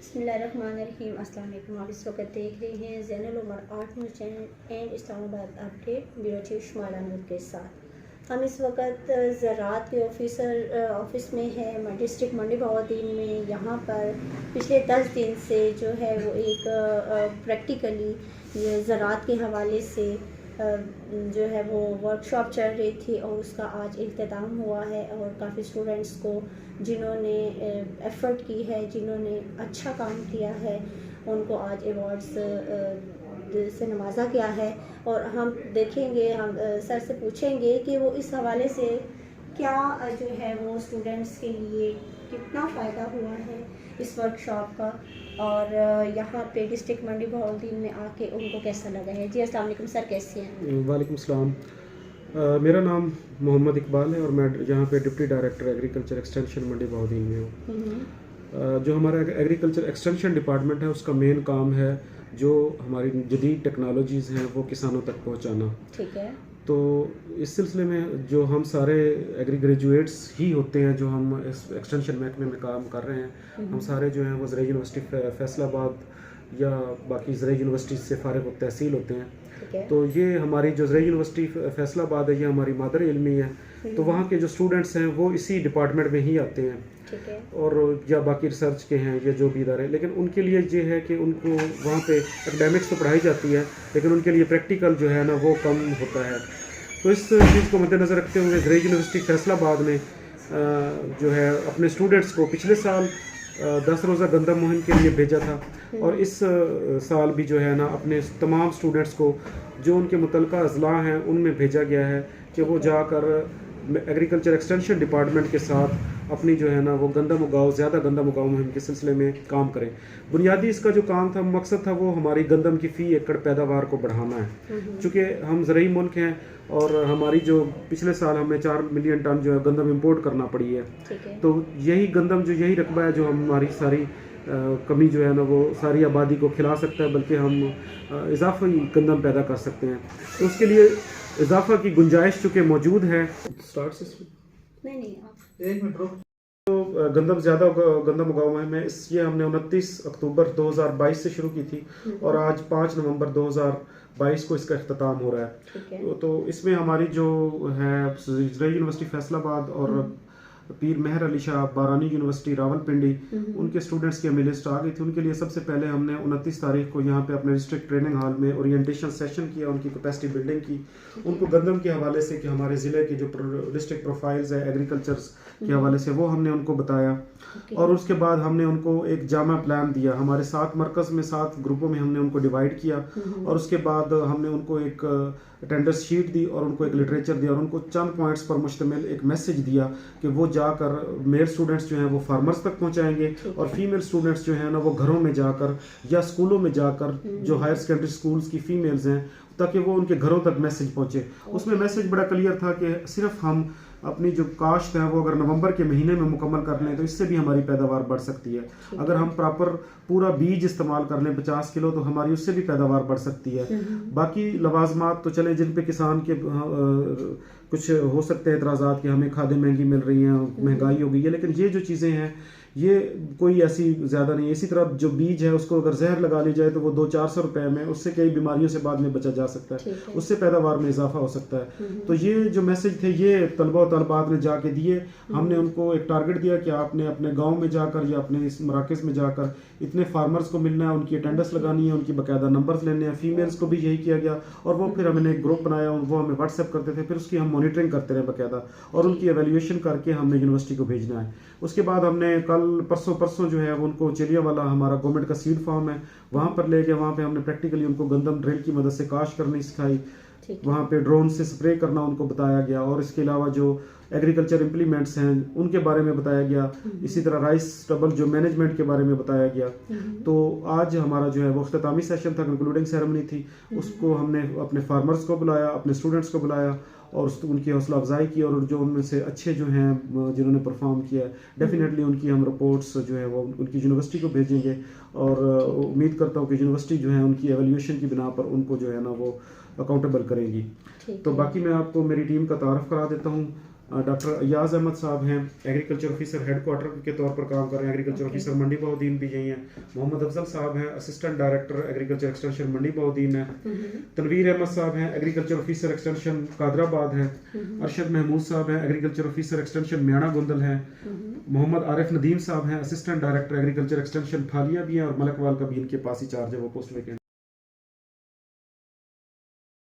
बिस्मिल्लाहिर्रहमानिर्रहीम। अस्सलाम वालेकुम। आप इस वक्त देख रहे हैं Zainul Umar art news channel and Islamabad update bureau chief Shumala Noor के साथ। हम इस वक्त ज़राअत के ऑफिस में है डिस्ट्रिक्ट मंडी बहाउद्दीन में। यहाँ पर पिछले 10 दिन से जो है वो एक प्रैक्टिकली ये ज़राअत के हवाले से जो है वो वर्कशॉप चल रही थी और उसका आज इख्तिताम हुआ है। और काफ़ी स्टूडेंट्स को जिन्होंने एफ़र्ट की है, जिन्होंने अच्छा काम किया है, उनको आज अवार्ड्स से नवाजा गया है। और हम देखेंगे, हम सर से पूछेंगे कि वो इस हवाले से क्या जो है वो स्टूडेंट्स के लिए कितना फ़ायदा हुआ है इस वर्कशॉप का, और यहाँ पे डिस्ट्रिक्ट मंडी बहाउद्दीन में आके उनको कैसा लगा है। जी अस्सलाम वालेकुम सर, कैसे हैं? वालेकुम सलाम। मेरा नाम मोहम्मद इकबाल है और मैं यहाँ पे डिप्टी डायरेक्टर एग्रीकल्चर एक्सटेंशन मंडी बहाउद्दीन में हूँ। जो हमारा एग्रीकल्चर एक्सटेंशन डिपार्टमेंट है उसका मेन काम है जो हमारी जदीद टेक्नोलॉजीज़ हैं वो किसानों तक पहुँचाना। ठीक है। तो इस सिलसिले में जो हम सारे एग्री ग्रेजुएट्स ही होते हैं जो हम इस एक्सटेंशन महकमे में काम कर रहे हैं, हम सारे जो हैं वो ज़राई यूनिवर्सिटी फैसलाबाद या बाकी ज़राई यूनिवर्सिटी से फारिग तहसील होते हैं। तो ये हमारी जो ज़राई यूनिवर्सिटी फैसलाबाद है ये हमारी मादर इल्मी है। तो वहाँ के जो स्टूडेंट्स हैं वो इसी डिपार्टमेंट में ही आते हैं। ठीक है। और या बाकी रिसर्च के हैं या जो भी इदारे, लेकिन उनके लिए ये है कि उनको वहाँ पे एकेडमिक्स तो पढ़ाई जाती है लेकिन उनके लिए प्रैक्टिकल जो है ना वो कम होता है। तो इस चीज़ को मद्देनज़र रखते हुए ज़राई यूनिवर्सिटी फैसलाबाद ने जो है अपने स्टूडेंट्स को पिछले साल 10 रोज़ा गंदम मुहिम के लिए भेजा था और इस साल भी जो है ना अपने तमाम स्टूडेंट्स को जो उनके मुतल्लिका अज़ला हैं उनमें भेजा गया है कि वो जाकर एग्रीकल्चर एक्सटेंशन डिपार्टमेंट के साथ अपनी जो है ना वो गंदम उगाओ ज़्यादा गंदम उगाओ मुहिम के सिलसिले में काम करें। बुनियादी इसका जो काम था, मकसद था, वो हमारी गंदम की फ़ी एकड़ पैदावार को बढ़ाना है। चूँकि हम ज़राई मुल्क हैं और हमारी जो पिछले साल हमें 4 मिलियन टन जो है गंदम इंपोर्ट करना पड़ी है। तो यही गंदम जो यही रकबा है जो हमारी सारी कमी जो है ना वो सारी आबादी को खिला सकता है, बल्कि हम इजाफी गंदम पैदा कर सकते हैं। तो उसके लिए इजाफा की गुंजाइश चूँकि मौजूद है। नहीं आप एक मिनट रुक। तो गंदम ज़्यादा गंदम उगाओ है मैं ये हमने 29 अक्टूबर 2022 से शुरू की थी और आज 5 नवंबर 2022 को इसका इख्तिताम हो रहा है। तो इसमें हमारी जो है ज़राई यूनिवर्सिटी फैसलाबाद और पीर मेहर अली शाह बारानी यूनिवर्सिटी रावलपिंडी उनके स्टूडेंट्स की हमें लिस्ट आ गई थी। उनके लिए सबसे पहले हमने 29 तारीख को यहाँ पे अपने डिस्ट्रिक्ट ट्रेनिंग हॉल में ओरिएंटेशन सेशन किया, उनकी कैपेसिटी बिल्डिंग की, उनको गंदम के हवाले से कि हमारे ज़िले की जो डिस्ट्रिक्ट प्रोफाइल्स है एग्रीकल्चर के हवाले से वो हमने उनको बताया। और उसके बाद हमने उनको एक जामा प्लान दिया। हमारे 7 मरकज़ में 7 ग्रुपों में हमने उनको डिवाइड किया और उसके बाद हमने उनको एक अटेंडेंस शीट दी और उनको एक लिटरेचर दिया और उनको चंद पॉइंट्स पर मुश्तमिल एक मैसेज दिया कि वो जाकर मेल स्टूडेंट्स जो हैं वो फार्मर्स तक पहुंचाएंगे और फीमेल स्टूडेंट्स जो हैं ना वो घरों में जाकर या स्कूलों में जाकर जो हायर सेकेंडरी स्कूल्स की फीमेल्स हैं ताकि वो उनके घरों तक मैसेज पहुंचे। उसमें मैसेज बड़ा क्लियर था कि सिर्फ हम अपनी जो काश्त है वो अगर नवंबर के महीने में मुकम्मल कर लें तो इससे भी हमारी पैदावार बढ़ सकती है। अगर हम प्रॉपर पूरा बीज इस्तेमाल कर लें 50 किलो तो हमारी उससे भी पैदावार बढ़ सकती है। बाकी लवाजमात तो चले जिन पे किसान के कुछ हो सकते हैं एतराज़ात कि हमें खादें महंगी मिल रही हैं, महंगाई हो गई है, लेकिन ये जो चीज़ें हैं ये कोई ऐसी ज़्यादा नहीं है। इसी तरह जो बीज है उसको अगर जहर लगा ली जाए तो वो 200-400 रुपए में उससे कई बीमारियों से बाद में बचा जा सकता है, उससे पैदावार में इजाफा हो सकता है। तो ये जो मैसेज थे ये तलबा और तलबात ने जाके दिए। हमने उनको एक टारगेट दिया कि आपने अपने गाँव में जाकर या अपने इस मराकज़ में जाकर इतने फार्मर्स को मिलना है, उनकी अटेंडेंस लगानी है, उनकी बाकायदा नंबर्स लेने हैं। फीमेल्स को भी यही किया गया और वो फिर हमने एक ग्रुप बनाया, वो हमें व्हाट्सएप करते थे, फिर उसकी हम मॉनिटरिंग करते रहे बाकायदा और उनकी एवेल्यूएशन करके हमने यूनिवर्सिटी को भेजना है। उसके बाद हमने कल परसों जो है वो उनको चिलिया वाला हमारा गवर्नमेंट का सीड फार्म है वहाँ पर ले गए। वहाँ पे हमने प्रैक्टिकली उनको गंदम ड्रिल की मदद से काश करनी सिखाई, वहाँ पे ड्रोन से स्प्रे करना उनको बताया गया और इसके अलावा जो एग्रीकल्चर इम्प्लीमेंट्स हैं उनके बारे में बताया गया। इसी तरह राइस स्टबल जो मैनेजमेंट के बारे में बताया गया। तो आज हमारा जो है वो अख्तितामी सेशन था, कंक्लूडिंग सेरेमनी थी। उसको हमने अपने फार्मर्स को बुलाया, अपने स्टूडेंट्स को बुलाया और उनकी हौसला अफजाई की और जो उनमें से अच्छे जो हैं जिन्होंने परफॉर्म किया डेफिनेटली उनकी हम रिपोर्ट्स जो है वो उनकी यूनिवर्सिटी को भेजेंगे और उम्मीद करता हूँ कि यूनिवर्सिटी जो है उनकी एवेल्यूएशन की बिना पर उनको जो है ना वो अकाउंटेबल करेगी। तो बाकी मैं आपको मेरी टीम का तारफ़ करा देता हूँ। डॉक्टर अयाज अहमद साहब हैं, एग्रीकल्चर ऑफिसर हेडक्वार्टर के तौर पर काम कर रहे हैं, एग्रीकल्चर ऑफिसर मंडी बहुद्दीन भी यही हैं। मोहम्मद अफजल साहब हैं, असिस्टेंट डायरेक्टर एग्रीकल्चर एक्सटेंशन मंडी बहुद्दीन है। तनवीर अहमद साहब हैं, एग्रीकल्चर ऑफिसर एक्सटेंशन कादराबाद हैं। अरशद महमूद साहब हैं, एग्रीकल्चर ऑफिसर एक्सटेंशन म्याना गुंदल हैं। मोहम्मद आरिफ नदीम साहब हैं, असिस्टेंट डायरेक्टर एग्रीकल्चर एक्सटेंशन फालिया भी हैं, और मलकवाल का भी इनके पास ही चार्ज है, वो पोस्ट वेकेंट।